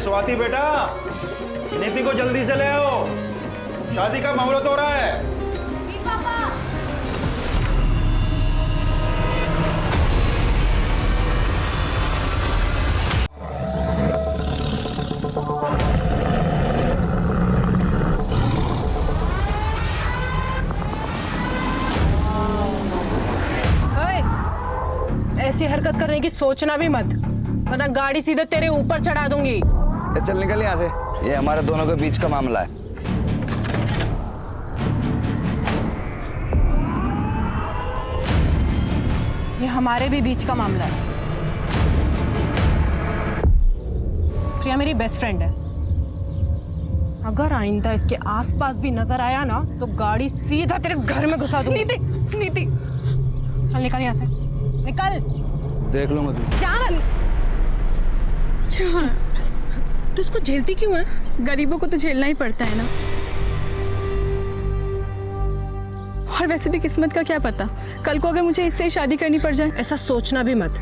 स्वाति बेटा, नीति को जल्दी से ले आओ, शादी का मुहूर्त हो रहा है। जी पापा। ऐसी हरकत करने की सोचना भी मत, वरना गाड़ी सीधे तेरे ऊपर चढ़ा दूंगी। चल निकल यहाँ से, ये हमारे दोनों के बीच का मामला है। ये हमारे भी बीच का मामला है। प्रिया मेरी बेस्ट फ्रेंड है, अगर आइंदा इसके आसपास भी नजर आया ना तो गाड़ी सीधा तेरे घर में घुसा दूंगी। नीति, नीति, चल निकल यहाँ से, निकल। देख लूंगा तुम। जान। तो उसको झेलती क्यों है? गरीबों को तो झेलना ही पड़ता है ना। और वैसे भी किस्मत का क्या पता, कल को अगर मुझे इससे ही शादी करनी पड़ जाए। ऐसा सोचना भी मत,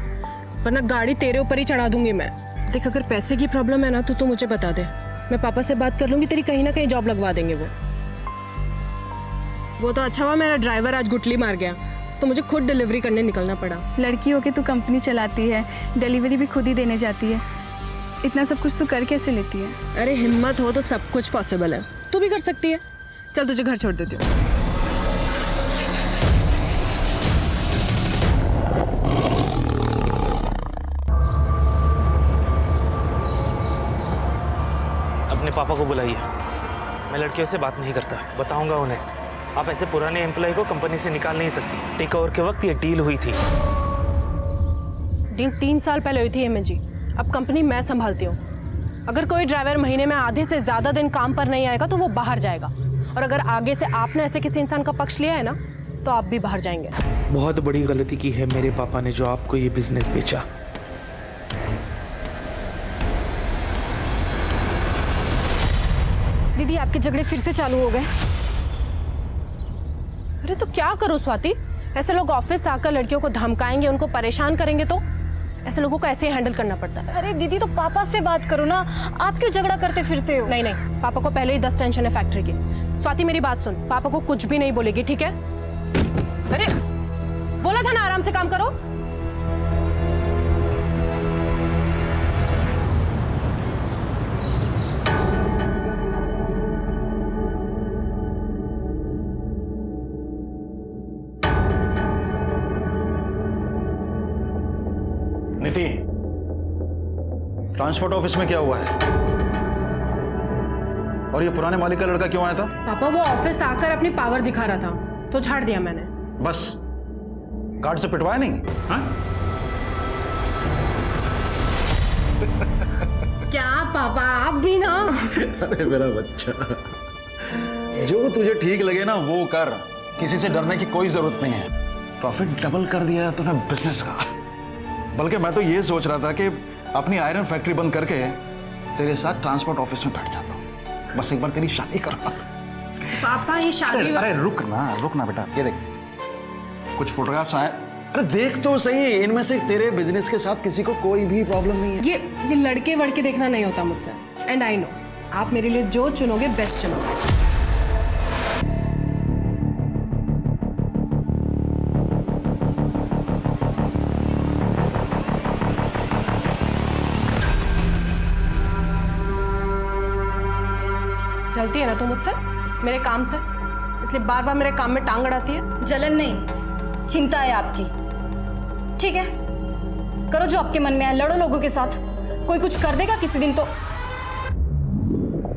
वरना गाड़ी तेरे ऊपर ही चढ़ा दूंगी मैं। देख, अगर पैसे की प्रॉब्लम है ना तो तू मुझे बता दे, मैं पापा से बात कर लूंगी, तेरी कहीं ना कहीं जॉब लगवा देंगे वो तो अच्छा हुआ मेरा ड्राइवर आज गुटली मार गया, तो मुझे खुद डिलीवरी करने निकलना पड़ा। लड़की होके तू कंपनी चलाती है, डिलीवरी भी खुद ही देने जाती है, इतना सब कुछ तू कर कैसे लेती है? अरे हिम्मत हो तो सब कुछ पॉसिबल है, तू भी कर सकती है। चल तुझे घर छोड़ देती हूँ। अपने पापा को बुलाइए, मैं लड़कियों से बात नहीं करता, बताऊंगा उन्हें। आप ऐसे पुराने एम्प्लॉय को कंपनी से निकाल नहीं सकती। टेक ओवर के वक्त ये डील हुई थी। डील 3 साल पहले हुई थी हेमंत जी, अब कंपनी मैं संभालती हूँ। अगर कोई ड्राइवर महीने में आधे से ज्यादा दिन काम पर नहीं आएगा तो वो बाहर जाएगा, और अगर आगे से आपने ऐसे किसी इंसान का पक्ष लिया है ना तो आप भी बाहर जाएंगे। बहुत बड़ी गलती की है मेरे पापा ने जो आपको ये बिजनेस बेचा। दीदी आपके झगड़े फिर से चालू हो गए। अरे तो क्या करो स्वाति, ऐसे लोग ऑफिस आकर लड़कियों को धमकाएंगे, उनको परेशान करेंगे, तो ऐसे लोगों को ऐसे ही हैंडल करना पड़ता है। अरे दीदी तो पापा से बात करो ना, आप क्यों झगड़ा करते फिरते हो? नहीं नहीं, पापा को पहले ही 10 टेंशन है फैक्ट्री की। स्वाति मेरी बात सुन, पापा को कुछ भी नहीं बोलेगी, ठीक है? अरे बोला था ना आराम से काम करो। नीति, ट्रांसपोर्ट ऑफिस में क्या हुआ है? और ये पुराने मालिक का लड़का क्यों आया था? पापा वो ऑफिस आकर अपनी पावर दिखा रहा था तो झाड़ दिया मैंने। बस गार्ड से पिटवाया नहीं? हाँ? क्या पापा, आप भी ना। अरे मेरा बच्चा, जो तुझे ठीक लगे ना वो कर, किसी से डरने की कोई जरूरत नहीं है। प्रॉफिट डबल कर दिया तूने बिजनेस का। बल्कि मैं तो ये सोच रहा था कि अपनी आयरन फैक्ट्री बंद करके तेरे साथ ट्रांसपोर्ट ऑफिस में बैठ जाता हूँ, बस एक बार तेरी शादी करो। पापा ये शादी। अरे रुक ना बेटा, ये देख कुछ फोटोग्राफ्स आए। अरे देख तो सही, इनमें से तेरे बिजनेस के साथ किसी को कोई भी प्रॉब्लम नहीं है। ये लड़के वड़के देखना नहीं होता मुझसे, एंड आई नो आप मेरे लिए जो चुनोगे बेस्ट चुनोगे। चलती है ना तू मुझसे, मेरे काम से, इसलिए बार बार मेरे काम में टांग अड़ाती है। जलन नहीं, चिंता है आपकी। ठीक है, करो जो आपके मन में है, लड़ो लोगों के साथ, कोई कुछ कर देगा किसी दिन तो।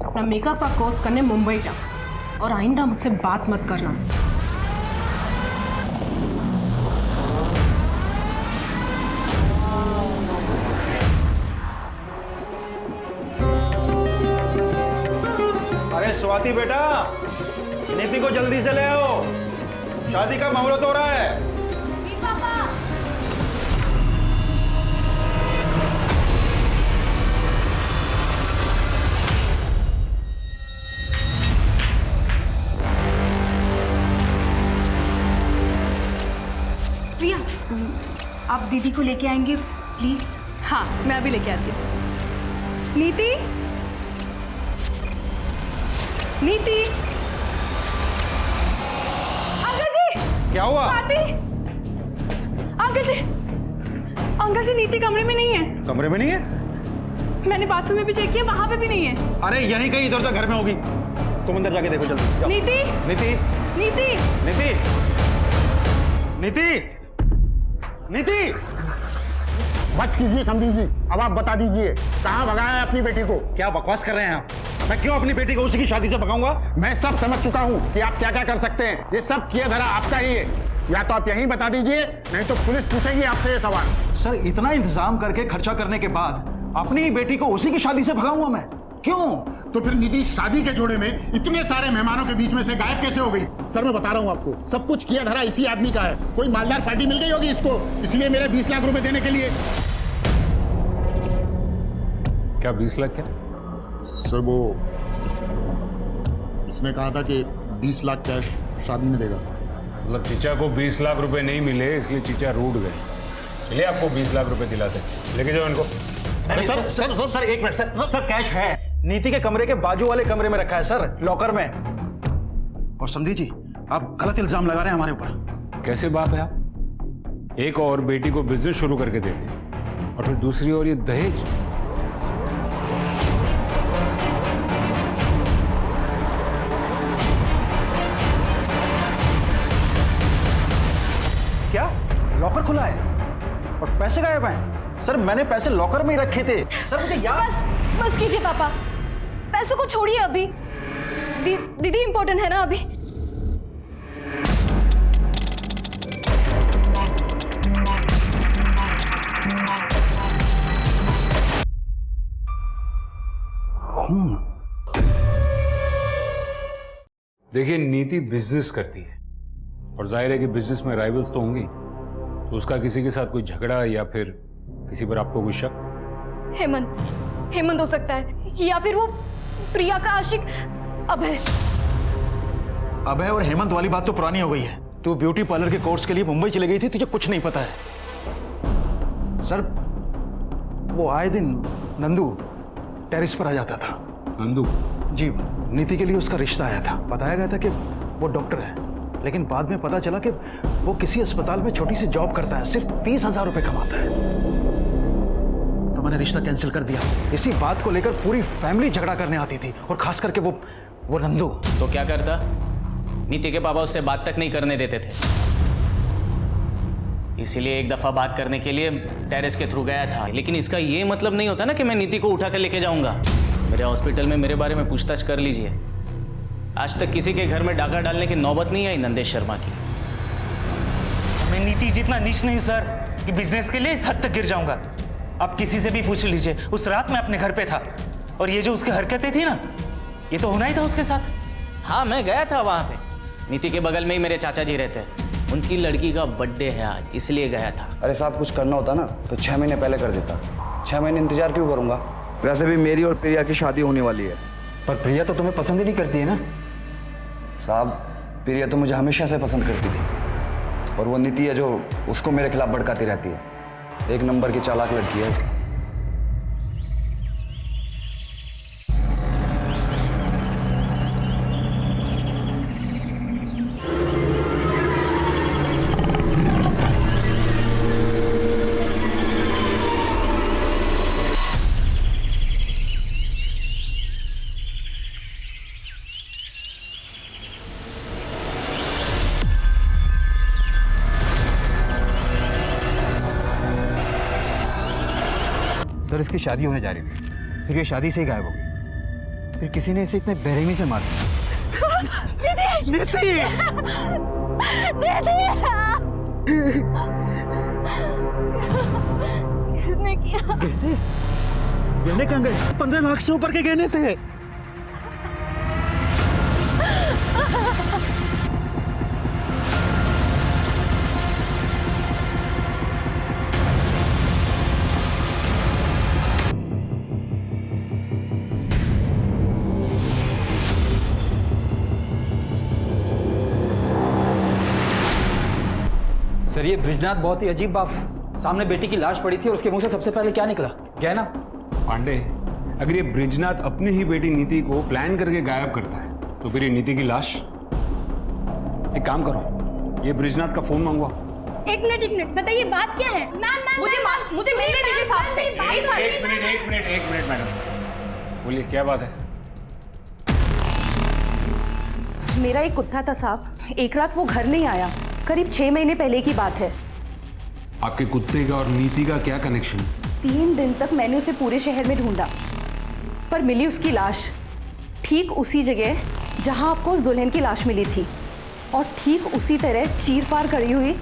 अपना मेकअप का कोर्स करने मुंबई जा, और आइंदा मुझसे बात मत करना। अरे स्वाति बेटा, नीति को जल्दी से ले आओ, शादी का मुहूर्त हो रहा है। जी पापा। प्रिया, आप दीदी को लेके आएंगे प्लीज? हाँ, मैं अभी लेके आती हूँ। नीति, नीति, अंकल जी, क्या हुआ? स्वाति, अंकल जी, अंकल जी नीति कमरे में नहीं है। कमरे में नहीं है? मैंने बाथरूम में भी चेक किया, वहां पे भी नहीं है। अरे यहीं कहीं इधर उधर घर में होगी। तुम अंदर जाके देखो जल्दी। जाओ। नीति, नीति, नीति, नीति, नीति, नीति। बस कीजिए समझी जी, अब आप बता दीजिए कहाँ भगाया है अपनी बेटी को। क्या बकवास कर रहे हैं आप? मैं क्यों अपनी बेटी को उसी की शादी से भगाऊंगा? मैं सब समझ चुका हूँ कि आप क्या क्या कर सकते हैं। ये सब किए धरा आपका ही है। या तो आप यहीं बता दीजिए, नहीं तो पुलिस पूछेगी आपसे ये सवाल। सर, इतना इंतजाम करके खर्चा करने के बाद अपनी ही बेटी को उसी की शादी से भगाऊंगा मैं? क्यों? तो फिर निधि शादी के जोड़े में इतने सारे मेहमानों के बीच में से गायब कैसे हो गई? सर मैं बता रहा हूँ आपको, सब कुछ किया धरा इसी आदमी का है। कोई मालदार पार्टी मिल गई होगी इसको, इसलिए मेरे 20 लाख रुपए देने के लिए। क्या 20 लाख क्या? सर वो इसने कहा था कि 20 लाख कैश शादी में देगा। मतलब चीचा को 20 लाख रुपए नहीं मिले इसलिए चीचा रूठ गए। चलिए आपको 20 लाख रुपए दिलाते, लेके जाओ इनको। अरे सर सर सर सर एक minute sir sir sir cash है नीति के कमरे के बाजू वाले कमरे में रखा है सर, लॉकर में। और समझी जी, आप गलत इल्जाम लगा रहे हैं हमारे ऊपर। कैसे बाप है आप? एक और बेटी को बिजनेस शुरू करके देते और फिर दूसरी ओर ये दहेज। क्या लॉकर खुला है और पैसे गायब हैं? सर मैंने पैसे लॉकर में ही रखे थे सर, मुझे याद। बस कीजिए पापा, पैसों को छोड़िए अभी। दीदी इंपॉर्टेंट है ना अभी। देखिए नीति बिजनेस करती है और जाहिर है कि बिजनेस में राइवल्स तो होंगी, तो उसका किसी के साथ कोई झगड़ा या फिर किसी पर आपको कोई शक? हेमंत हो सकता है, या फिर वो प्रिया का आशिक अभय। अभय और हेमंत वाली बात तो पुरानी हो गई है। तू ब्यूटी पार्लर के कोर्स के लिए मुंबई चली गई थी, तुझे कुछ नहीं पता है। सर वो आए दिन नंदू टेरिस पर आ जाता था। नंदू? जी, नीति के लिए उसका रिश्ता आया था। बताया गया था कि वो डॉक्टर है, लेकिन बाद में पता चला कि वो किसी अस्पताल में छोटी सी जॉब करता है, सिर्फ 30,000 रुपए कमाता है। तो मैंने रिश्ता कैंसिल कर दिया। इसी बात को लेकर पूरी फैमिली झगड़ा करने आती थी, और खास करके वो नंदू। तो क्या करता? नीति के पापा उससे बात तक नहीं करने देते थे, इसीलिए एक दफा बात करने के लिए टेरेस के थ्रू गया था। लेकिन इसका ये मतलब नहीं होता ना कि मैं नीति को उठा कर लेके जाऊंगा। मेरे हॉस्पिटल में मेरे बारे में पूछताछ कर लीजिए। आज तक किसी के घर में डाका डालने की नौबत नहीं आई नंदेश शर्मा की। मैं नीति जितना नीच नहीं हूं सर कि बिजनेस के लिए इस हद तक गिर जाऊंगा। आप किसी से भी पूछ लीजिए, उस रात मैं अपने घर पे था और ये जो उसकी हरकतें थी ना, ये तो होना ही था उसके साथ। हाँ मैं गया था वहां पे, नीति के बगल में ही मेरे चाचा जी रहते हैं, उनकी लड़की का बर्थडे है आज, इसलिए गया था। अरे साहब कुछ करना होता ना तो 6 महीने पहले कर देता। 6 महीने इंतजार क्यों करूंगा? वैसे भी मेरी और प्रिया की शादी होने वाली है। पर प्रिया तो तुम्हें पसंद ही नहीं करती है ना? साहब प्रिया तो मुझे हमेशा से पसंद करती थी, और वो नीति है जो उसको मेरे खिलाफ भड़काती रहती है। एक नंबर की चालाक लड़की है। सर इसकी शादी होने जा रही थी, फिर ये शादी से ही गायब हो गई। फिर किसी ने इसे इतने बेरहमी से मार दिया। नीति! किसने किया? गहने कहाँ गए? 15 लाख से ऊपर के गहने थे। सर ये ब्रिजनाथ बहुत ही अजीब बात। सामने बेटी की लाश पड़ी थी और उसके मुंह से सबसे पहले क्या निकला? गहना। पांडे, अगर ये ब्रिजनाथ अपनी ही बेटी नीति को प्लान करके गायब करता है तो फिर ये नीति की लाश। एक काम करो, ये ब्रिजनाथ का फोन मंगवाओ। एक मिनट बताइए बात क्या है? मैम मुझे मिलने दीजिए साहब से। एक मिनट मैडम, बोलिए क्या बात है? मेरा एक कुत्ता था साहब, एक रात वो घर नहीं आया, करीब 6 महीने पहले की बात है। आपके कुत्ते का और नीति का क्या कनेक्शन? 3 दिन तक मैंने उसे पूरे शहर में ढूंढा, पर मिली उसकी लाश ठीक उसी जगह जहां आपको उस दुल्हन की लाश मिली थी, और ठीक उसी तरह चीर-फाड़ करी हुई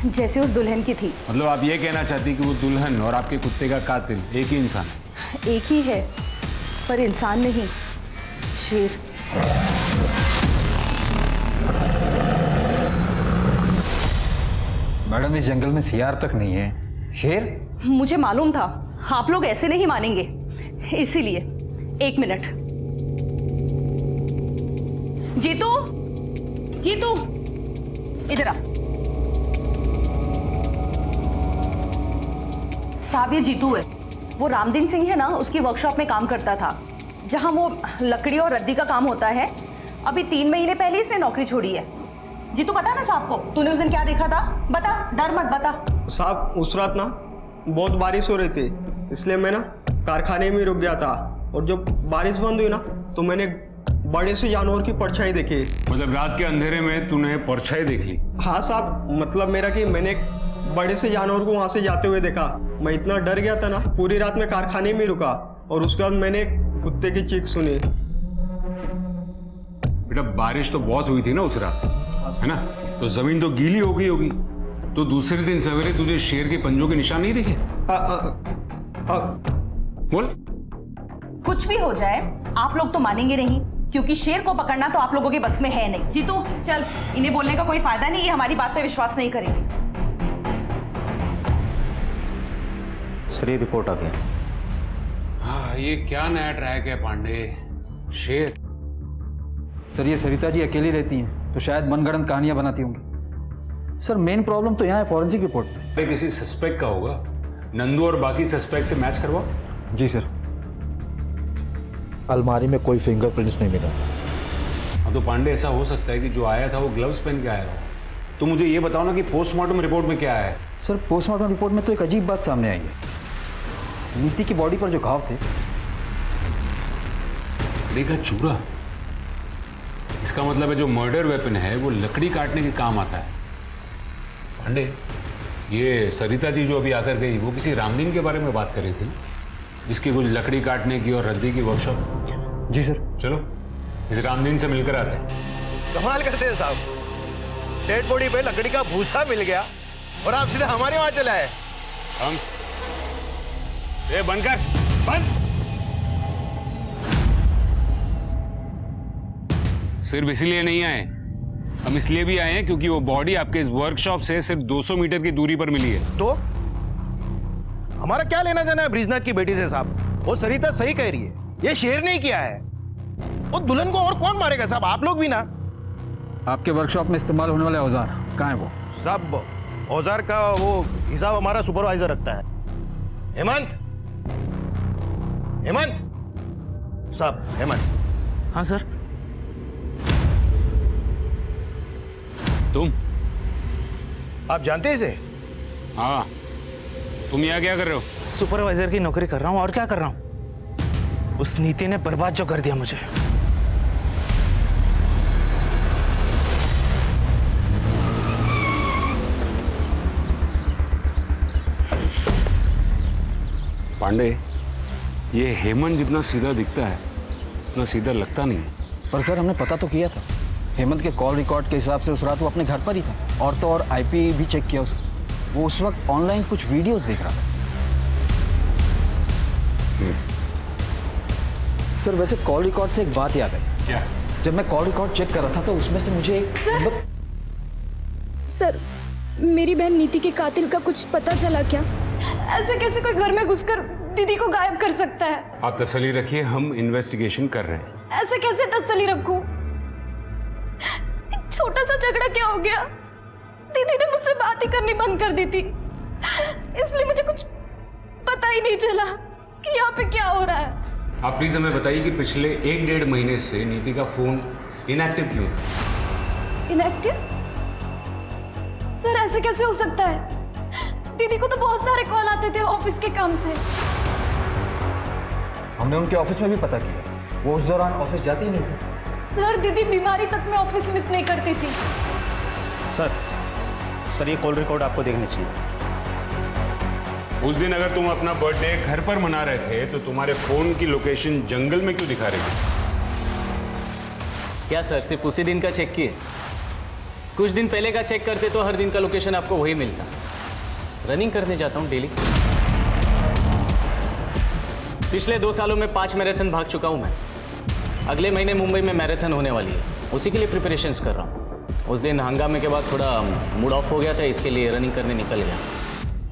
जैसे उस दुल्हन की थी। मतलब आप ये कहना चाहती कि वो दुल्हन और आपके कुत्ते का कातिल एक ही इंसान है? एक ही है, पर इंसान नहीं, शेर। मैडम इस जंगल में सियार तक नहीं है, शेर? मुझे मालूम था आप लोग ऐसे नहीं मानेंगे, इसीलिए। 1 मिनट। जीतू, जीतू, इधर आ। साहब ये जीतू है, वो रामदीन सिंह है ना, उसकी वर्कशॉप में काम करता था, जहां वो लकड़ी और रद्दी का काम होता है। अभी 3 महीने पहले इसने नौकरी छोड़ी है। जीतू बता ना साहब को, तूने उस दिन क्या देखा था? बता, डर मत, बता। साहब उस रात ना बहुत बारिश हो रही थी, इसलिए मैं ना कारखाने में रुक गया था, और जब बारिश बंद हुई ना तो मैंने बड़े से जानवर की परछाई देखी। मतलब रात के अंधेरे में तूने परछाई देख ली? हाँ साहब, मतलब मेरा कि मैंने एक बड़े से जानवर को वहां से जाते हुए देखा। मैं इतना डर गया था ना, पूरी रात में कारखाने में रुका, और उसके बाद मैंने कुत्ते की चीख सुनी। बेटा बारिश तो बहुत हुई थी ना उस रात, है ना? तो जमीन तो गीली हो गई होगी, तो दूसरे दिन सवेरे तुझे शेर के पंजों के निशान नहीं दिखे? बोल। कुछ भी हो जाए आप लोग तो मानेंगे नहीं, क्योंकि शेर को पकड़ना तो आप लोगों के बस में है नहीं। जीतू चल, इन्हें बोलने का कोई फायदा नहीं, ये हमारी बात पे विश्वास नहीं करेंगे। सर ये रिपोर्ट आ गया। हाँ, ये क्या नया ट्रैक है पांडे? शेर? सर ये सरिता जी अकेली रहती हैं तो शायद मनगढ़ंत कहानियां बनाती होंगी। सर मेन प्रॉब्लम तो यहाँ है फॉरेंसिक रिपोर्ट पे। किसी सस्पेक्ट का होगा, नंदू और बाकी सस्पेक्ट से मैच करवाओ। जी सर। अलमारी में कोई फिंगरप्रिंट्स नहीं मिला। हाँ तो पांडे ऐसा हो सकता है कि जो आया था वो ग्लव्स पहन के आया हो। तो मुझे ये बताओ ना कि पोस्टमार्टम रिपोर्ट में क्या है? सर पोस्टमार्टम रिपोर्ट में तो एक अजीब बात सामने आई है। नीति की बॉडी पर जो घाव थे, देखा चूरा। इसका मतलब है जो मर्डर वेपन है वो लकड़ी काटने के काम आता है। पांडे, ये सरिता जी जो अभी आकर गई वो किसी रामदीन के बारे में बात कर रही थी, जिसकी कुछ लकड़ी काटने की और रद्दी की वर्कशॉप। जी सर। चलो इस रामदीन से मिलकर आते हैं। कमाल करते हैं साहब, डेड बॉडी पे लकड़ी का भूसा मिल गया और आप सीधे हमारे वहां चले आए। हम ये बंद कर, बंद। सिर्फ इसलिए नहीं आए, हम इसलिए भी आए हैं क्योंकि वो बॉडी आपके इस वर्कशॉप से सिर्फ 200 मीटर की दूरी पर मिली है। तो हमारा क्या लेना देना है ब्रिजनाथ की बेटी से साहब? वो सरिता सही कह रही है, ये शेर नहीं किया है। वो दुल्हन को और कौन मारेगा साहब? आप लोग भी ना। आपके वर्कशॉप में इस्तेमाल होने वाले औजार कहाँ है वो? सब औजार का वो हिसाब हमारा सुपरवाइजर रखता है। हेमंत, हेमंत साहब, हेमंत। हाँ सर। तुम? आप जानते हैं इसे? हाँ। तुम यहाँ क्या कर रहे हो? सुपरवाइजर की नौकरी कर रहा हूँ, और क्या कर रहा हूँ? उस नीति ने बर्बाद जो कर दिया मुझे। पांडे, ये हेमंत जितना सीधा दिखता है उतना सीधा लगता नहीं है। पर सर हमने पता तो किया था, हेमंत के कॉल रिकॉर्ड के हिसाब से उस रात वो अपने घर पर ही था, और तो और आईपी भी चेक किया उसने। वो उस वक्त ऑनलाइन कुछ वीडियोस देख रहा था। सर वैसे कॉल रिकॉर्ड से एक बात याद है। क्या? जब मैं कॉल रिकॉर्ड चेक कर रहा था तो उसमें से मुझे एक सर मेरी बहन नीति के कातिल का कुछ पता चला क्या? ऐसे कैसे कोई घर में घुसकर दीदी को गायब कर सकता है? आप तसल्ली रखिए, हम इन्वेस्टिगेशन कर रहे हैं। ऐसे कैसे तसल्ली रखूं? छोटा सा झगड़ा क्या हो गया? दीदी ने मुझसे बात ही करनी बंद कर दी थी, इसलिए मुझे कुछ पता ही नहीं चला कि यहाँ पे क्या हो रहा है। आप प्लीज हमें बताइए कि पिछले 1-1.5 महीने से नीति का फोन इनएक्टिव क्यों था? इनएक्टिव? सर ऐसे कैसे हो सकता है? दीदी को तो बहुत सारे कॉल आते थे ऑफिस के काम से। हमने उनके ऑफिस में भी पता किया, वो उस दौरान ऑफिस जाती ही नहीं थी। सर दीदी बीमारी तक में ऑफिस मिस नहीं करती थी। सर ये कॉल रिकॉर्ड आपको देखनी चाहिए। उस दिन अगर तुम अपना बर्थडे घर पर मना रहे थे तो तुम्हारे फोन की लोकेशन जंगल में क्यों दिखा रही थी? क्या सर सिर्फ उसी दिन का चेक किए? कुछ दिन पहले का चेक करते तो हर दिन का लोकेशन आपको वही मिलता। रनिंग करने जाता हूँ डेली। पिछले 2 सालों में 5 मैराथन भाग चुका हूँ मैं। अगले महीने मुंबई में मैराथन होने वाली है, उसी के लिए प्रिपरेशंस कर रहा हूँ। उस दिन हंगामे के बाद थोड़ा मूड ऑफ हो गया था, इसके लिए रनिंग करने निकल गया।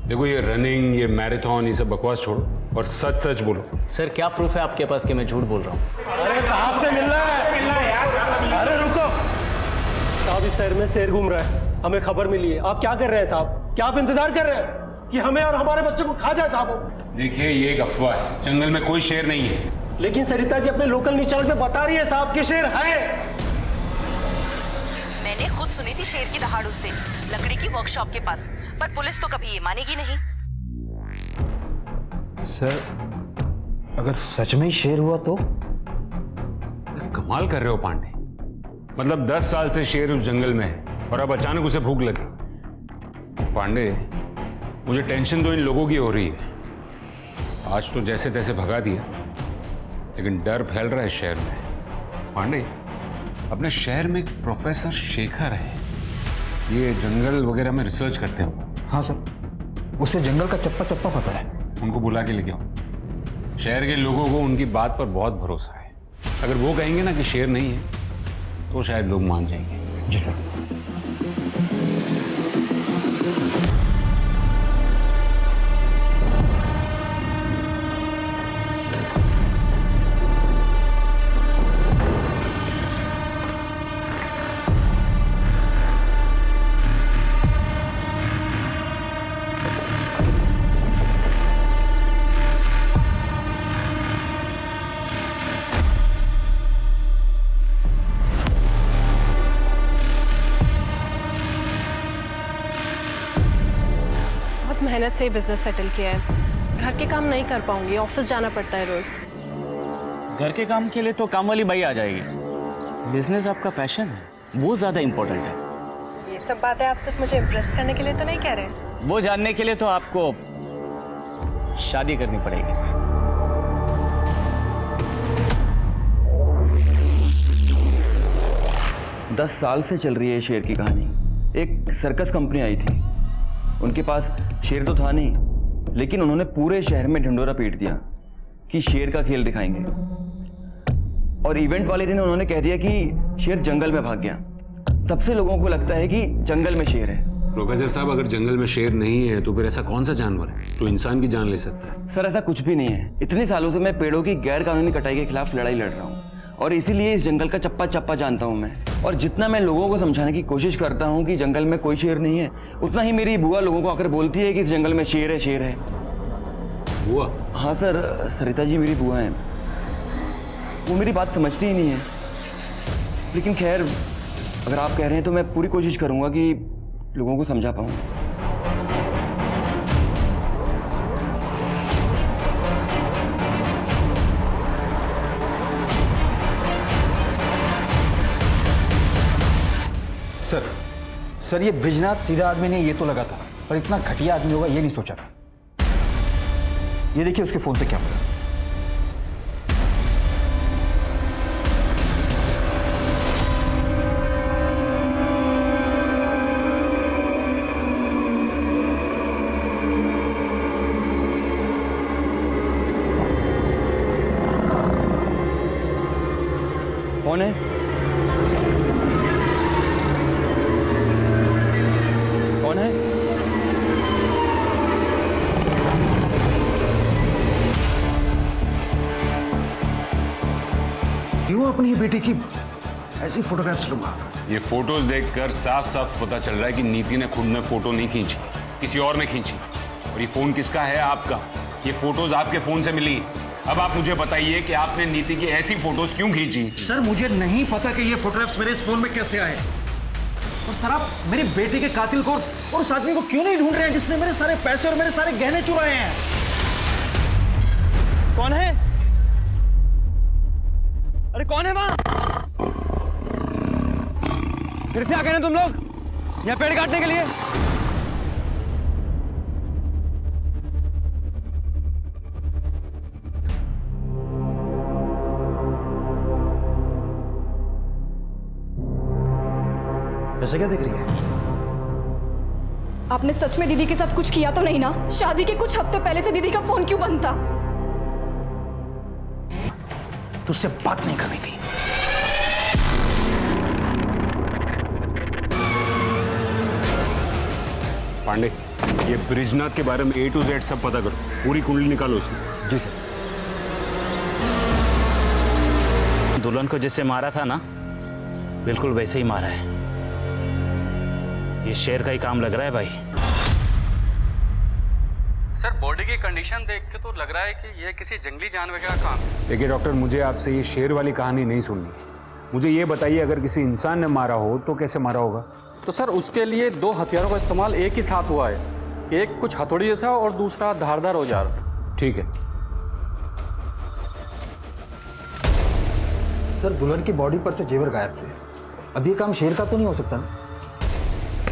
देखो ये रनिंग, ये मैराथन, ये सब बकवास छोड़ो और सच सच बोलो। सर क्या प्रूफ है आपके पास कि मैं झूठ बोल रहा हूँ? अरे साहब से मिलना है यार। अरे रुको साहब, इस शहर में शेर घूम रहा है, हमें खबर मिली है। आप क्या कर रहे हैं साहब? क्या आप इंतजार कर रहे हैं कि हमें और हमारे बच्चे को खा जाए साहब? देखिए ये एक अफवाह है, जंगल में कोई शेर नहीं है। लेकिन सरिता जी अपने लोकल न्यूज चैनल पे बता रही है साहब कि शेर है। मैंने खुद सुनी थी शेर की दहाड़ उस दिन लकड़ी की वर्कशॉप के पास, पर पुलिस तो कभी ये मानेगी नहीं। सर अगर सच में ही शेर हुआ तो? कमाल कर रहे हो पांडे, मतलब 10 साल से शेर उस जंगल में है और अब अचानक उसे भूख लगी। पांडे मुझे टेंशन तो इन लोगों की हो रही है। आज तो जैसे तैसे भगा दिया, लेकिन डर फैल रहा है शहर में। पांडे अपने शहर में एक प्रोफेसर शेखर है, ये जंगल वगैरह में रिसर्च करते हैं। हाँ सर, उसे जंगल का चप्पा चप्पा पता है। उनको बुला के लेके आओ। शहर के लोगों को उनकी बात पर बहुत भरोसा है। अगर वो कहेंगे ना कि शेर नहीं है तो शायद लोग मान जाएंगे। जी सर। मेहनत से बिजनेस सेटल किया है। घर के काम नहीं कर पाऊंगी, ऑफिस जाना पड़ता है रोज। घर के काम के लिए तो काम वाली बाई आ जाएगी। बिजनेस आपका पैशन है, वो ज्यादा इंपॉर्टेंट है। ये सब बातें आप सिर्फ मुझे इम्प्रेस करने के लिए तो नहीं कह रहे? वो जानने के लिए तो आपको शादी करनी पड़ेगी। दस साल से चल रही है शेर की कहानी। एक सर्कस कंपनी आई थी, उनके पास शेर तो था नहीं, लेकिन उन्होंने पूरे शहर में ढिंडोरा पीट दिया कि शेर का खेल दिखाएंगे। और इवेंट वाले दिन उन्होंने कह दिया कि शेर जंगल में भाग गया। तब से लोगों को लगता है कि जंगल में शेर है। प्रोफेसर साहब, अगर जंगल में शेर नहीं है तो फिर ऐसा कौन सा जानवर है जो इंसान की जान ले सकता है? सर ऐसा कुछ भी नहीं है। इतने सालों से मैं पेड़ों की गैर कानूनी कटाई के खिलाफ लड़ाई लड़ रहा हूँ और इसीलिए इस जंगल का चप्पा चप्पा जानता हूँ मैं। और जितना मैं लोगों को समझाने की कोशिश करता हूँ कि जंगल में कोई शेर नहीं है, उतना ही मेरी बुआ लोगों को आकर बोलती है कि इस जंगल में शेर है, शेर है। बुआ? हाँ सर, सरिता जी मेरी बुआ हैं। वो मेरी बात समझती ही नहीं है। लेकिन खैर, अगर आप कह रहे हैं तो मैं पूरी कोशिश करूँगा कि लोगों को समझा पाऊँ। सर ये ब्रिजनाथ सीधा आदमी नहीं, ये तो लगा था, पर इतना घटिया आदमी होगा ये नहीं सोचा था। ये देखिए उसके फोन से क्या मिला। कौन है? कौन है? क्यों अपनी बेटी की ऐसी फोटोग्राफ्स लूंगा? ये फोटोज देखकर साफ साफ पता चल रहा है कि नीति ने खुद में फोटो नहीं खींची, किसी और ने खींची। और ये फोन किसका है? आपका। ये फोटोज आपके फोन से मिली। अब आप मुझे बताइए कि आपने नीति की ऐसी फोटोज क्यों खींची? सर मुझे नहीं पता कि ये फोटोग्राफ्स मेरे इस फोन में कैसे आए। और सर आप मेरी बेटी के कातिल को और उस आदमी को क्यों नहीं ढूंढ रहे हैं जिसने मेरे सारे पैसे और मेरे सारे गहने चुराए हैं? कौन है? अरे कौन है वहां? फिर से आ गए ना तुम लोग यहाँ पेड़ काटने के लिए? ऐसे क्या दिख रही है? आपने सच में दीदी के साथ कुछ किया तो नहीं ना? शादी के कुछ हफ्ते पहले से दीदी का फोन क्यों बंद था? तुझसे बात नहीं करनी थी। पांडे, ये ब्रिजनाथ के बारे में A to Z सब पता करो, पूरी कुंडली निकालो उसकी। जी सर। दुल्हन को जैसे मारा था ना, बिल्कुल वैसे ही मारा है। ये शेर का ही काम लग रहा है भाई। सर बॉडी की कंडीशन देख के तो लग रहा है कि यह किसी जंगली जानवर का काम है। देखिए डॉक्टर, मुझे आपसे ये शेर वाली कहानी नहीं सुननी। मुझे ये बताइए, अगर किसी इंसान ने मारा हो तो कैसे मारा होगा? तो सर उसके लिए 2 हथियारों का इस्तेमाल एक ही साथ हुआ है, एक कुछ हथौड़ी जैसा और दूसरा धारदार औजार। ठीक है। सर दुल्हन की बॉडी पर से जेवर गायब थे। अब ये काम शेर का तो नहीं हो सकता ना?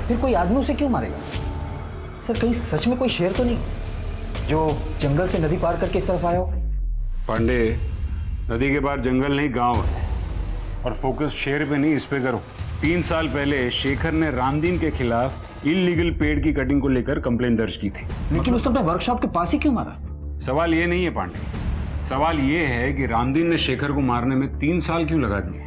फिर कोई आदमी उसे क्यों मारेगा? सर कहीं सच में कोई शेर तो नहीं जो जंगल से नदी पार करके इस तरफ आया हो? पांडे, नदी के पार जंगल नहीं गांव है, और फोकस शेर पे नहीं इस पे करो। 3 साल पहले शेखर ने रामदीन के खिलाफ इलीगल पेड़ की कटिंग को लेकर कंप्लेंट दर्ज की थी। लेकिन उसने अपने वर्कशॉप के पास ही क्यों मारा? सवाल ये नहीं है पांडे, सवाल ये है कि रामदीन ने शेखर को मारने में 3 साल क्यों लगा दिए?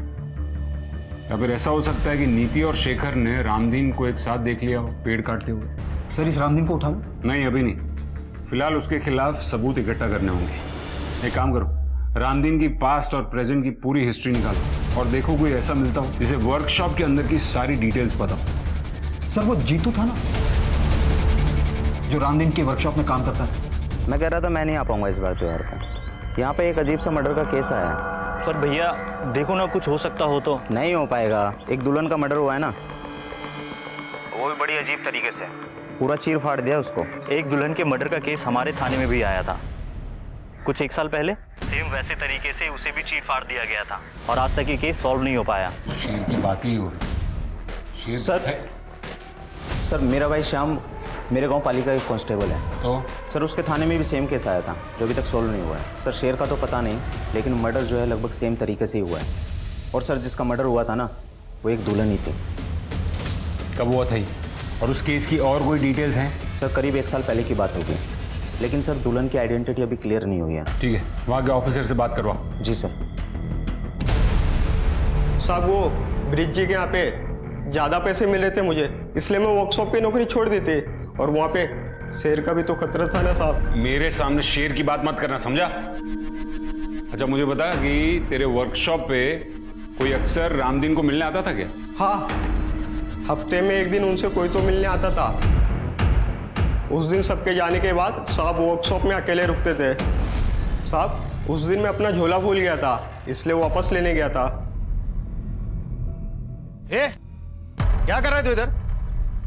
या फिर ऐसा हो सकता है कि नीति और शेखर ने रामदीन को एक साथ देख लिया हो पेड़ काटते हुए। सर इस रामदीन को उठा लो? नहीं, अभी नहीं। फिलहाल उसके खिलाफ सबूत इकट्ठा करने होंगे। एक काम करो, रामदीन की पास्ट और प्रेजेंट की पूरी हिस्ट्री निकालो और देखो कोई ऐसा मिलता हो जिसे वर्कशॉप के अंदर की सारी डिटेल्स पता हो। सर वो जीतू था ना जो रामदीन की वर्कशॉप में काम करता है? मैं कह रहा था मैं नहीं आ पाऊंगा इस बार त्योहार पर। यहाँ पे एक अजीब सा मर्डर का केस आया है। पर भैया देखो ना, कुछ हो सकता हो तो। नहीं हो पाएगा। एक दुल्हन का मर्डर हुआ है ना, वो भी बड़ी अजीब तरीके से पूरा चीर फाड़ दिया उसको। एक दुल्हन के मर्डर का केस हमारे थाने में भी आया था कुछ 1 साल पहले। सेम वैसे तरीके से उसे भी चीर फाड़ दिया गया था और आज तक ये केस सॉल्व नहीं हो पाया। शेर की बात ही हो रही। सर मेरा भाई श्याम मेरे गांव पालिका का कांस्टेबल है। तो सर उसके थाने में भी सेम केस आया था जो अभी तक सॉल्व नहीं हुआ है। सर शेर का तो पता नहीं, लेकिन मर्डर जो है लगभग सेम तरीके से ही हुआ है। और सर जिसका मर्डर हुआ था ना, वो एक दुल्हन ही थी। कब हुआ था ये? और उस केस की और कोई डिटेल्स हैं? सर करीब 1 साल पहले की बात होगी, लेकिन सर दुल्हन की आइडेंटिटी अभी क्लियर नहीं हुई है। ठीक है, वहाँ के ऑफिसर से बात करवाओ। जी सर। साहब वो ब्रिज जी के यहाँ पे ज़्यादा पैसे मिले थे मुझे, इसलिए मैं वर्कशॉप पे नौकरी छोड़ दी थी। और वहाँ पे शेर का भी तो खतरा था ना साहब। मेरे सामने शेर की बात मत करना, समझा? अच्छा मुझे बता कि तेरे वर्कशॉप पे कोई अक्सर रामदीन को मिलने आता था क्या? हाँ, हफ्ते में 1 दिन उनसे कोई तो मिलने आता था। उस दिन सबके जाने के बाद साहब वर्कशॉप में अकेले रुकते थे। साहब उस दिन मैं अपना झोला भूल गया था, इसलिए वापस लेने गया था। क्या कर रहे तू इधर?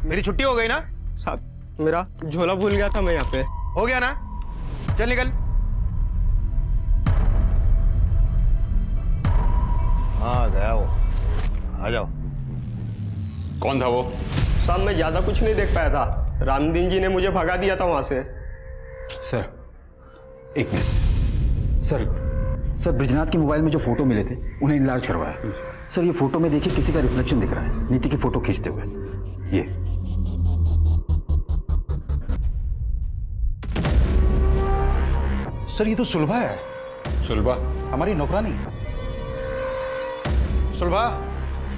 मेरी छुट्टी हो गई ना? साहब मेरा झोला भूल गया था मैं यहाँ पे। हो गया ना? चल निकल। हाँ गया वो। आ जाओ। कौन था वो? साहब मैं ज्यादा कुछ नहीं देख पाया था, रामदीन जी ने मुझे भगा दिया था वहां से। सर एक मिनट। सर ब्रिजनाथ के मोबाइल में जो फोटो मिले थे उन्हें इनलार्ज करवाया। सर ये फोटो में देखिए किसी का रिफ्लेक्शन दिख रहा है, नीति की फोटो खींचते हुए। ये सर ये तो सुलभा है। सुलभा? हमारी नौकरानी। सुलभा,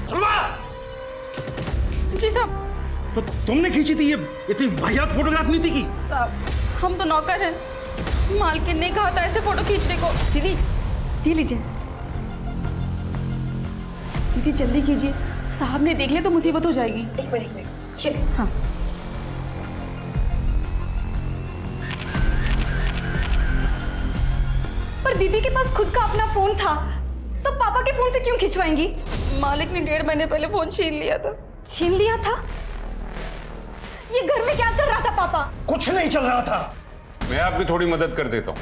सुलभा! जी साहब। तो तुमने खींची थी ये इतनी वाहियात फोटोग्राफ नीति की? साहब हम तो नौकर हैं, मालकिन ने कहा था ऐसे फोटो खींचने को। दीदी ये लीजिए। दीदी जल्दी कीजिए, साहब ने देख लिया तो मुसीबत हो जाएगी। एक मिनट चल। हाँ पर दीदी के पास खुद का अपना फोन था तो पापा के फोन से क्यों खिंचवाएंगी? मालिक ने 1.5 महीने पहले फोन छीन लिया था। छीन लिया था? ये घर में क्या चल रहा था पापा? कुछ नहीं चल रहा था। मैं आपकी थोड़ी मदद कर देता हूँ।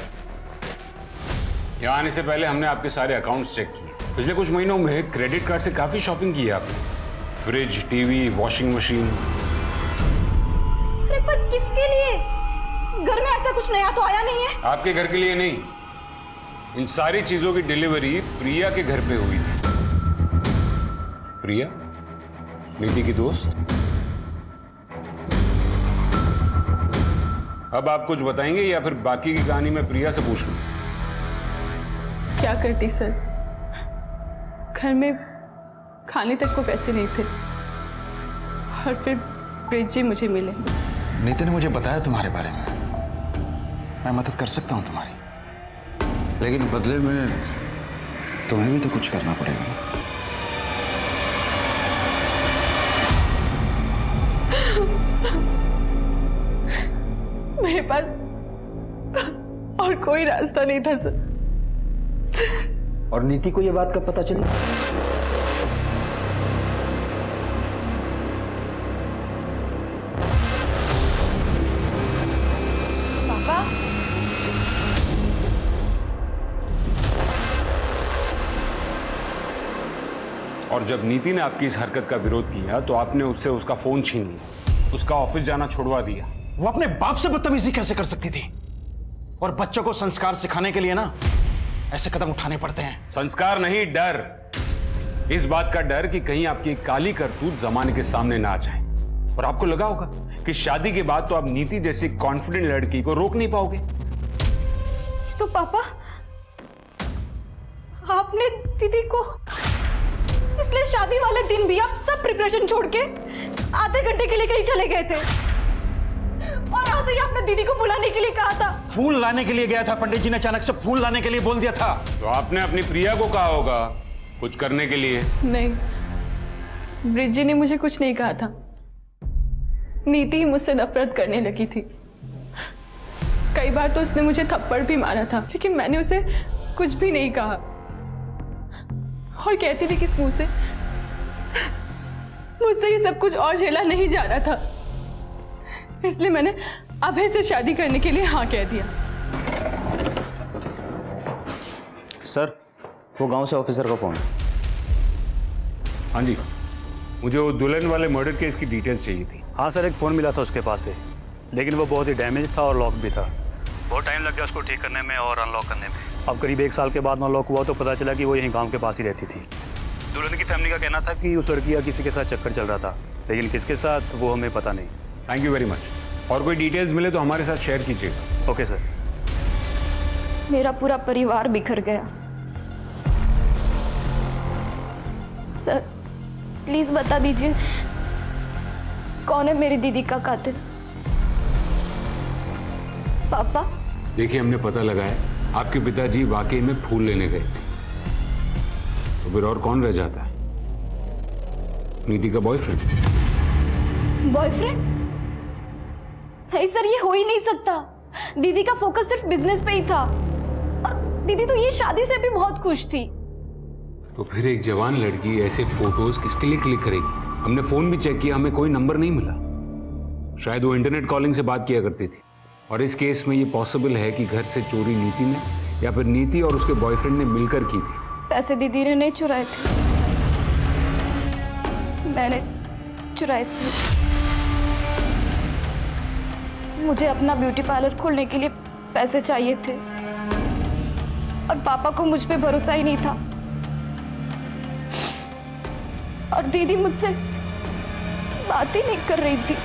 यहाँ आने से पहले हमने आपके सारे अकाउंट्स चेक किए। पिछले कुछ महीनों में क्रेडिट कार्ड से काफी शॉपिंग की है आपने, फ्रिज, टीवी, वॉशिंग मशीन। अरे पर किसके लिए? घर में ऐसा कुछ नया तो आया नहीं है। आपके घर के लिए नहीं, इन सारी चीजों की डिलीवरी प्रिया के घर पे हुई थी। प्रिया, नीति की दोस्त। अब आप कुछ बताएंगे या फिर बाकी की कहानी मैं प्रिया से पूछ लूं? क्या करती सर, घर में खाने तक को पैसे नहीं थे और फिर ब्रिज जी मुझे मिले। नीति ने मुझे बताया तुम्हारे बारे में। मैं मदद कर सकता हूँ तुम्हारी, लेकिन बदले में तुम्हें भी तो कुछ करना पड़ेगा ना। मेरे पास और कोई रास्ता नहीं था सर। और नीति को यह बात कब पता चली? पापा, और जब नीति ने आपकी इस हरकत का विरोध किया तो आपने उससे उसका फोन छीन लिया, उसका ऑफिस जाना छुड़वा दिया। वो अपने बाप से बदतमीजी कैसे कर सकती थी? और बच्चों को संस्कार सिखाने के लिए ना ऐसे कदम उठाने पड़ते हैं। संस्कार नहीं, डर। इस बात का डर कि कहीं आपकी काली करतूत जमाने के सामने ना आ जाए। और आपको लगा होगा कि शादी के बाद तो आप नीति जैसी कॉन्फिडेंट लड़की को रोक नहीं पाओगे। तो पापा, आपने दीदी को, इसलिए शादी वाले दिन भी आप सब प्रिपरेशन छोड़ के आधे घंटे के लिए कहीं चले गए थे और आधे ही आपने दीदी को बुलाने के लिए कहा था। फूल लाने के लिए गया था, पंडित जी ने अचानक से फूल लाने के लिए बोल दिया था। तो आपने अपनी प्रिया को कहा होगा कुछ करने के लिए। नहीं, ब्रिज जी ने मुझे कुछ नहीं कहा था। नीति मुझसे नफरत करने लगी थी। कई बार तो उसने मुझे थप्पड़ भी मारा था, लेकिन मैंने उसे कुछ भी नहीं कहा और कहती थी कि इस मुंह से मुझसे ये सब कुछ और झेला नहीं जा रहा था, इसलिए मैंने अभय से शादी करने के लिए हाँ कह दिया। सर, वो गांव से ऑफिसर का फोन। हाँ जी, मुझे वो दुल्हन वाले मर्डर केस की डिटेल्स चाहिए थी। हाँ सर, एक फ़ोन मिला था उसके पास से, लेकिन वो बहुत ही डैमेज था और लॉक भी था। बहुत टाइम लग गया उसको ठीक करने में और अनलॉक करने में। अब करीब 1 साल के बाद अनलॉक हुआ तो पता चला कि वो यहीं गांव के पास ही रहती थी। दुल्हन की फैमिली का कहना था कि उस लड़की का किसी के साथ चक्कर चल रहा था, लेकिन किसके साथ वो हमें पता नहीं। Thank you very much. और कोई डिटेल्स मिले तो हमारे साथ शेयर कीजिएगा। Okay sir. मेरा पूरा परिवार बिखर गया। सर, प्लीज बता दीजिए कौन है मेरी दीदी का कातिल? पापा? देखिए, हमने पता लगाया आपके पिताजी वाकई में फूल लेने गए थे, तो फिर और कौन रह जाता है? नीति का बॉयफ्रेंड। बॉयफ्रेंड? नहीं सर, ये हो ही नहीं सकता। दीदी का फोकस सिर्फ बिजनेस पे ही था और दीदी तो ये शादी से भी बहुत खुश थी। तो फिर एक जवान लड़की ऐसे फोटोज किसके लिए क्लिक करेगी? हमने फोन भी चेक किया, हमें कोई नंबर नहीं मिला। शायद वो इंटरनेट कॉलिंग से बात किया करती थी। और इस केस में ये पॉसिबल है कि घर से चोरी नीति ने या फिर नीति और उसके बॉयफ्रेंड ने मिलकर की थी। पैसे दीदी ने नहीं चुराए थे, मैंने चुराए थे। मुझे अपना ब्यूटी पार्लर खोलने के लिए पैसे चाहिए थे और पापा को मुझ पे भरोसा ही नहीं था और दीदी मुझसे बात ही नहीं कर रही थी।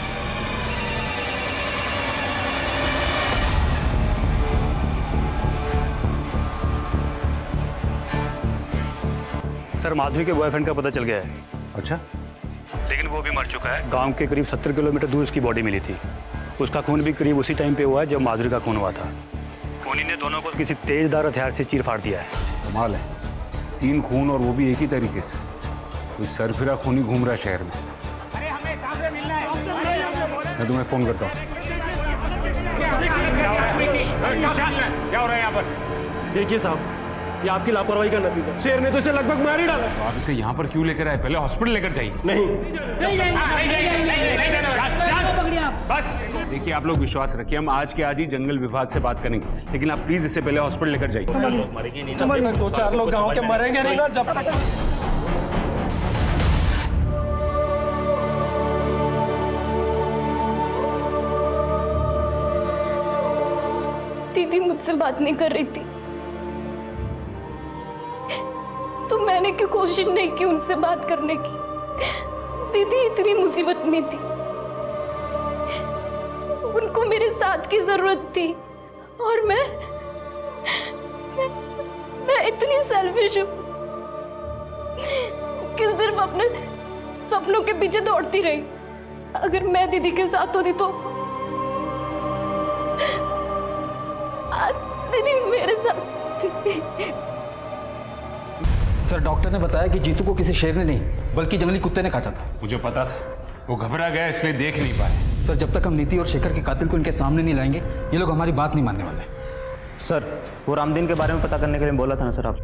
सर, माधुरी के बॉयफ्रेंड का पता चल गया है। अच्छा? लेकिन वो भी मर चुका है। गांव के करीब 70 किलोमीटर दूर उसकी बॉडी मिली थी। उसका खून भी करीब उसी टाइम पे हुआ है जब माधुरी का खून हुआ था। खूनी ने दोनों को किसी तेजदार हथियार से चीर फाड़ दिया है। कमाल है, 3 खून और वो भी एक ही तरीके से। कोई सरफिरा खूनी घूम रहा है शहर में। मैं तुम्हें फोन करता हूँ। क्या हो रहा है यहाँ पर? देखिए साहब, ये आपकी लापरवाही का नतीजा। शेर ने तो इसे लगभग मार ही डाला। तो आप इसे यहाँ पर क्यों लेकर आए? पहले हॉस्पिटल लेकर जाइए। नहीं, बस देखिए, आप लोग विश्वास रखिए, हम आज के आज ही जंगल विभाग से बात करेंगे, लेकिन आप प्लीज इसे पहले हॉस्पिटल लेकर जाइए। 2-4 लोग गांव के मरेंगे नहीं ना जब तक। दीदी मुझसे बात नहीं कर रही थी, तो मैंने क्यों कोशिश नहीं की उनसे बात करने की। दीदी इतनी मुसीबत में थी, उनको मेरे साथ की जरूरत थी, और मैं इतनी सेल्फिश हूं कि सिर्फ अपने सपनों के पीछे दौड़ती रही। अगर मैं दीदी के साथ होती तो आज दीदी मेरे साथ थी। सर, डॉक्टर ने बताया कि जीतू को किसी शेर ने नहीं बल्कि जंगली कुत्ते ने काटा था। मुझे पता था, वो घबरा गया इसलिए देख नहीं पाए। सर, जब तक हम नीति और शेखर के कातिल को इनके सामने नहीं लाएंगे, ये लोग हमारी बात नहीं मानने वाले। सर, वो रामदीन के बारे में पता करने के लिए बोला था ना सर आप।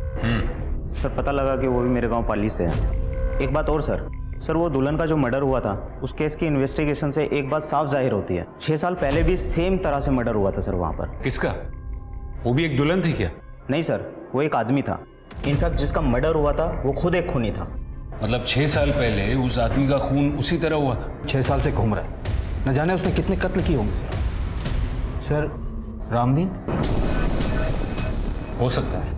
सर, पता लगा कि वो भी मेरे गांव पाली से है। एक बात और सर, वो दुल्हन का जो मर्डर हुआ था, उस केस की इन्वेस्टिगेशन से एक बात साफ जाहिर होती है, 6 साल पहले भी सेम तरह से मर्डर हुआ था सर वहाँ पर। किसका? वो भी एक दुल्हन थी क्या? नहीं सर, वो एक आदमी था। इनफैक्ट जिसका मर्डर हुआ था वो खुद एक खूनी था। मतलब 6 साल पहले उस आदमी का खून उसी तरह हुआ था? 6 साल से घूम रहा है, न जाने उसने कितने कत्ल किए होंगे। सर, रामदीन हो सकता है।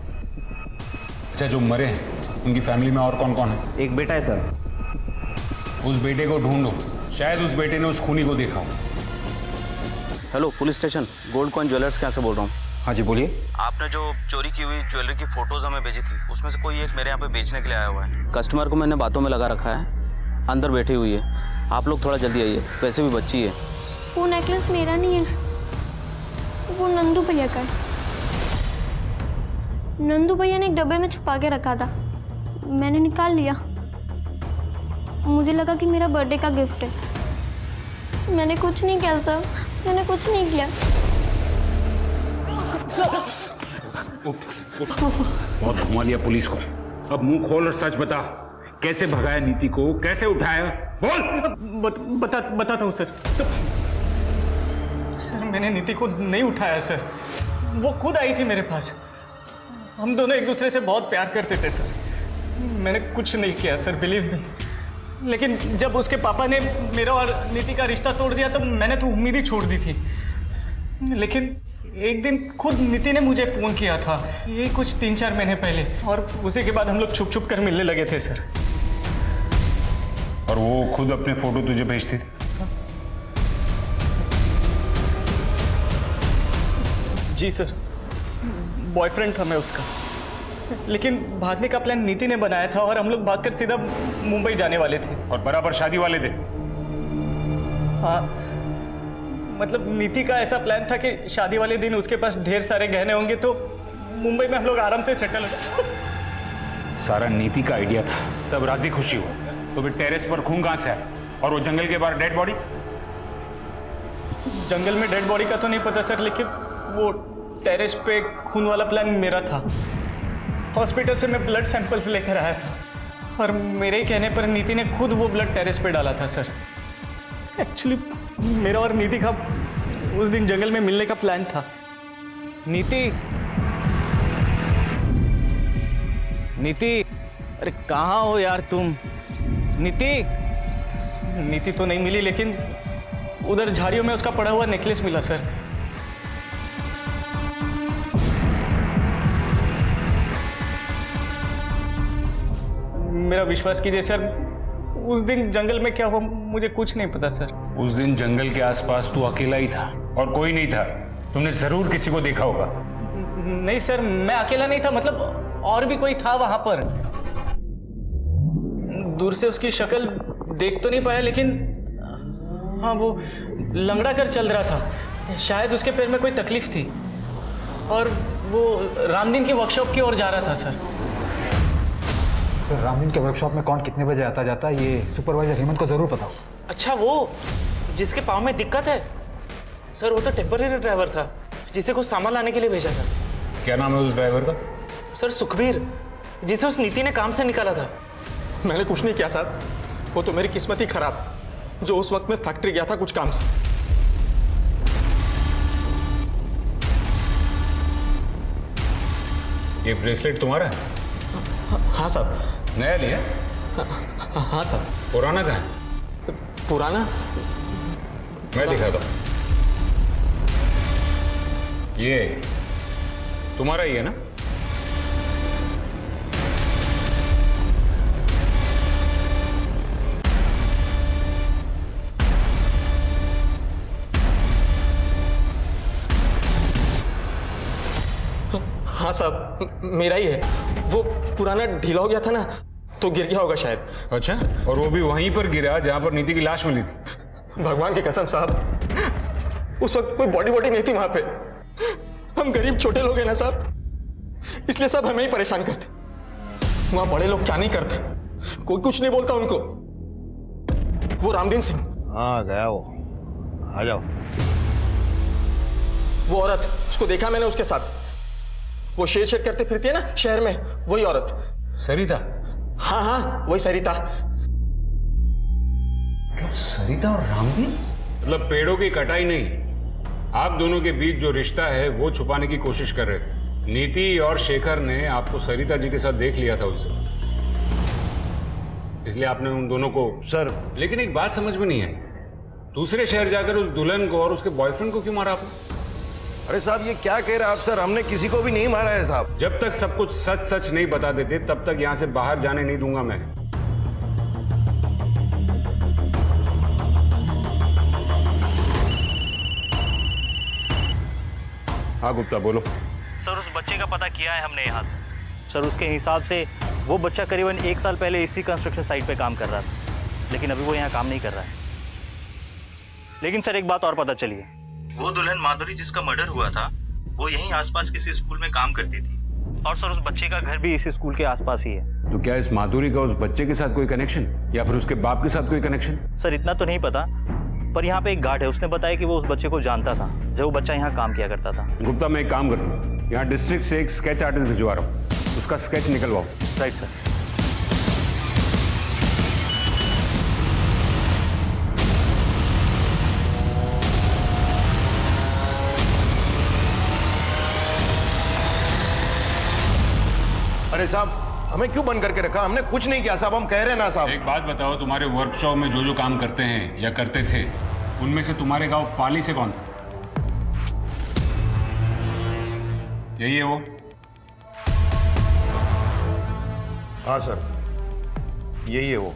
अच्छा, जो मरे हैं उनकी फैमिली में और कौन कौन है? एक बेटा है सर। उस बेटे को ढूंढो, शायद उस बेटे ने उस खूनी को देखा हो। Hello, police station, gold coin jewellers कहाँ से बोल रहा हूँ? हाँ जी, बोलिए। आपने जो चोरी की हुई ज्वेलरी की फोटोज हमें भेजी थी, उसमें से कोई एक मेरे यहाँ पे बेचने के लिए आया हुआ है। कस्टमर को मैंने बातों में लगा रखा है, अंदर बैठी हुई है। आप लोग थोड़ा जल्दी आइए, वैसे भी बच्ची है। वो नेकलेस मेरा नहीं है, वो नंदू भैया का है। नंदू भैया ने एक डब्बे में छुपा के रखा था, मैंने निकाल लिया। मुझे लगा कि मेरा बर्थडे का गिफ्ट है। मैंने कुछ नहीं किया सर, मैंने कुछ नहीं किया। बहुत घुमा लिया पुलिस को। अब मुंह खोल और सच बता, कैसे भगाया नीति को, कैसे उठाया? बोल। बताता हूँ सर। सर, मैंने नीति को नहीं उठाया सर, वो खुद आई थी मेरे पास। हम दोनों एक दूसरे से बहुत प्यार करते थे सर। मैंने कुछ नहीं किया सर, बिलीव मी। लेकिन जब उसके पापा ने मेरा और नीति का रिश्ता तोड़ दिया तो मैंने तो उम्मीद ही छोड़ दी थी। लेकिन एक दिन खुद नीति ने मुझे फ़ोन किया था, ये कुछ 3-4 महीने पहले, और उसी के बाद हम लोग छुप छुप कर मिलने लगे थे सर। और वो खुद अपने फोटो तुझे भेजती थी? जी सर, बॉयफ्रेंड था मैं उसका। लेकिन भागने का प्लान नीति ने बनाया था और हम लोग भागकर सीधा मुंबई जाने वाले थे। और बराबर शादी वाले थे? हाँ, मतलब नीति का ऐसा प्लान था कि शादी वाले दिन उसके पास ढेर सारे गहने होंगे तो मुंबई में हम लोग आराम से सेटल हो। सारा नीति का आइडिया था, सब राजी खुशी हो। तो फिर टेरेस पर खून कहां से आया? और वो जंगल के बाहर डेड बॉडी? जंगल में डेड बॉडी का तो नहीं पता सर, लेकिन वो टेरेस पे खून वाला प्लान मेरा था। हॉस्पिटल से मैं ब्लड सैंपल्स लेकर आया था और मेरे ही कहने पर नीति ने खुद वो ब्लड टेरेस पे डाला था सर। एक्चुअली मेरा और नीति का उस दिन जंगल में मिलने का प्लान था। नीति, अरे कहाँ हो यार तुम? नीति तो नहीं मिली, लेकिन उधर झाड़ियों में उसका पड़ा हुआ नेकलेस मिला सर। मेरा विश्वास कीजिए सर, उस दिन जंगल में क्या हुआ मुझे कुछ नहीं पता सर। उस दिन जंगल के आसपास तू अकेला ही था और कोई नहीं था। तुमने जरूर किसी को देखा होगा। नहीं सर, मैं अकेला नहीं था, मतलब और भी कोई था वहां पर। दूर से उसकी शक्ल देख तो नहीं पाया, लेकिन हाँ, वो लंगड़ा कर चल रहा था। शायद उसके पैर में कोई तकलीफ थी और वो रामदीन की वर्कशॉप की ओर जा रहा था सर। सर, रामदीन के वर्कशॉप में कौन कितने बजे आता जाता है ये सुपरवाइजर हेमंत को जरूर पता हो। अच्छा, वो जिसके पाँव में दिक्कत है सर, वो तो टेम्पररी ड्राइवर था जिसे कुछ सामान लाने के लिए भेजा था। क्या नाम है उस ड्राइवर का? सर सुखबीर, जिसे उस नीति ने काम से निकाला था। मैंने कुछ नहीं किया साहब, वो तो मेरी किस्मत ही खराब, जो उस वक्त मैं फैक्ट्री गया था कुछ काम से। ये ब्रेसलेट तुम्हारा है? हाँ साहब। नया लिया? हाँ साहब। पुराना कहाँ है? पुराना मैं दिखाता हूँ। ये तुम्हारा ही है ना? हाँ साहब, मेरा ही है। वो पुराना ढीला हो गया था ना, तो गिर गया होगा शायद। अच्छा, और वो भी वहीं पर गिरा जहां पर नीति की लाश मिली थी? भगवान की कसम साहब, उस वक्त कोई बॉडी वॉडी नहीं थी वहां पे। हम गरीब छोटे लोग हैं ना साहब, इसलिए सब हमें ही परेशान करते। वहां बड़े लोग क्या नहीं करते, कोई कुछ नहीं बोलता उनको। वो रामदीन सिंह। हाँ गया वो, आ जाओ। वो औरत, उसको देखा मैंने उसके साथ, वो शेर शेर करते फिरती है ना शहर में, वही औरत। सरिता? हाँ हाँ, वही सरिता। मतलब सरिता और रामदीन? मतलब पेड़ों की कटाई नहीं, आप दोनों के बीच जो रिश्ता है वो छुपाने की कोशिश कर रहे थे। नीति और शेखर ने आपको सरिता जी के साथ देख लिया था उससे, इसलिए आपने उन दोनों को। सर लेकिन एक बात समझ में नहीं आई, दूसरे शहर जाकर उस दुल्हन को और उसके बॉयफ्रेंड को क्यों मारा आपने? अरे साहब ये क्या कह रहे हैं आप सर, हमने किसी को भी नहीं मारा है साहब। जब तक सब कुछ सच सच नहीं बता देते तब तक यहां से बाहर जाने नहीं दूंगा मैं। हाँ गुप्ता बोलो। सर उस बच्चे का पता किया है हमने यहाँ से। सर उसके हिसाब से वो बच्चा करीबन 1 साल पहले इसी कंस्ट्रक्शन साइट पे काम कर रहा था, लेकिन अभी वो यहाँ काम नहीं कर रहा है। लेकिन सर एक बात और पता चली है, वो दुल्हन माधुरी जिसका मर्डर हुआ था वो यहीं आसपास किसी स्कूल में काम करती थी, और सर उस बच्चे का घर भी इसी स्कूल के आसपास ही है। तो क्या इस माधुरी का उस बच्चे के साथ कोई कनेक्शन, या फिर उसके बाप के साथ कोई कनेक्शन? सर इतना तो नहीं पता, पर यहाँ पे एक गार्ड है, उसने बताया कि वो उस बच्चे को जानता था जब वो बच्चा यहाँ काम किया करता था। गुप्ता मैं एक काम करता हूँ, यहाँ डिस्ट्रिक्ट से एक स्केच आर्टिस्ट भिजवा रहा हूँ, उसका स्केच निकलवाओ। Right sir. अरे साहब हमें क्यों बंद करके रखा, हमने कुछ नहीं किया साहब, हम कह रहे हैं ना साहब। एक बात बताओ, तुम्हारे वर्कशॉप में जो जो काम करते हैं या करते थे, उनमें से तुम्हारे गांव पाली से कौन था? यही है वो? हाँ सर यही है वो।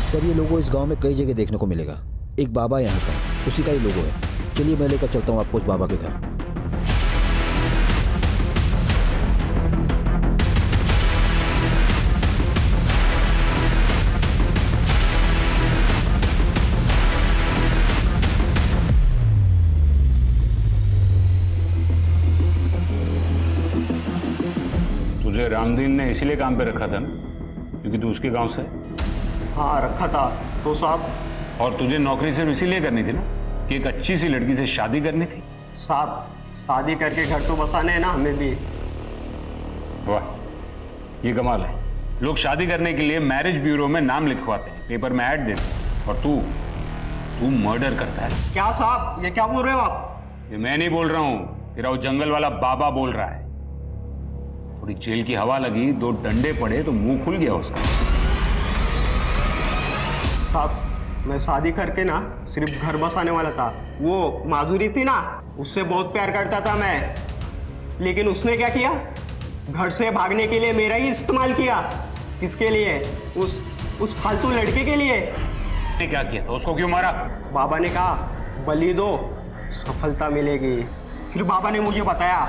सर ये लोगो इस गांव में कई जगह देखने को मिलेगा। एक बाबा यहाँ का है, उसी का ही लोगो है। चलिए मैं लेकर चलता हूँ आपको उस बाबा के घर। तुझे रामदीन ने इसीलिए काम पे रखा था ना, क्योंकि तू उसके गांव से है? हाँ रखा था तो साहब। और तुझे नौकरी सिर्फ इसीलिए करनी थी ना कि एक अच्छी सी लड़की से शादी करनी थी? साहब शादी करके घर तो बसाने हैं ना हमें भी। वाह ये कमाल है, लोग शादी करने के लिए मैरिज ब्यूरो में नाम लिखवाते हैं, पेपर में ऐड देते हैं, और तू मर्डर करता है। क्या साहब ये क्या बोल रहे हो आप? ये मैं नहीं बोल रहा हूँ, तेरा वो जंगल वाला बाबा बोल रहा है। थोड़ी जेल की हवा लगी, 2 डंडे पड़े तो मुंह खुल गया उसका। साहब मैं शादी करके ना सिर्फ घर बसाने वाला था। वो माधुरी थी ना, उससे बहुत प्यार करता था मैं, लेकिन उसने क्या किया, घर से भागने के लिए मेरा ही इस्तेमाल किया। किसके लिए? उस फालतू लड़के के लिए। ने क्या किया था, उसको क्यों मारा? बाबा ने कहा बलि दो, सफलता मिलेगी। फिर बाबा ने मुझे बताया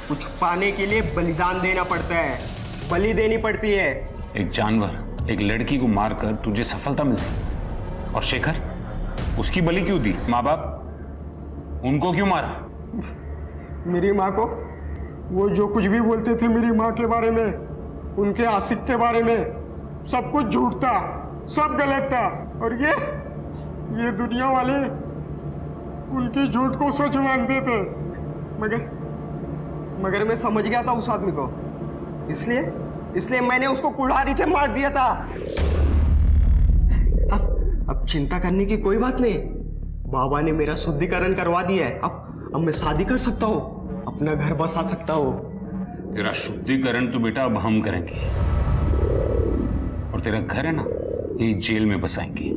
कुछ पाने के लिए बलिदान देना पड़ता है, बलि देनी पड़ती है। एक जानवर, एक लड़की को मारकर तुझे सफलता मिलती, और शेखर उसकी बलि क्यों दी? माँ बाप उनको क्यों मारा? मेरी माँ को वो जो कुछ भी बोलते थे मेरी माँ के बारे में, उनके आशिक के बारे में, सब कुछ झूठ था, सब गलत था। और ये दुनिया वाले उनकी झूठ को सच मानते थे। मगर मैं समझ गया था उस आदमी को, इसलिए मैंने उसको कुल्हाड़ी से मार दिया था। अब चिंता करने की कोई बात नहीं, बाबा ने मेरा शुद्धिकरण करवा दिया है। अब मैं शादी कर सकता हूँ, अपना घर बसा सकता हूँ। तेरा शुद्धिकरण तो बेटा अब हम करेंगे, और तेरा घर है ना, यही जेल में बसाएंगे।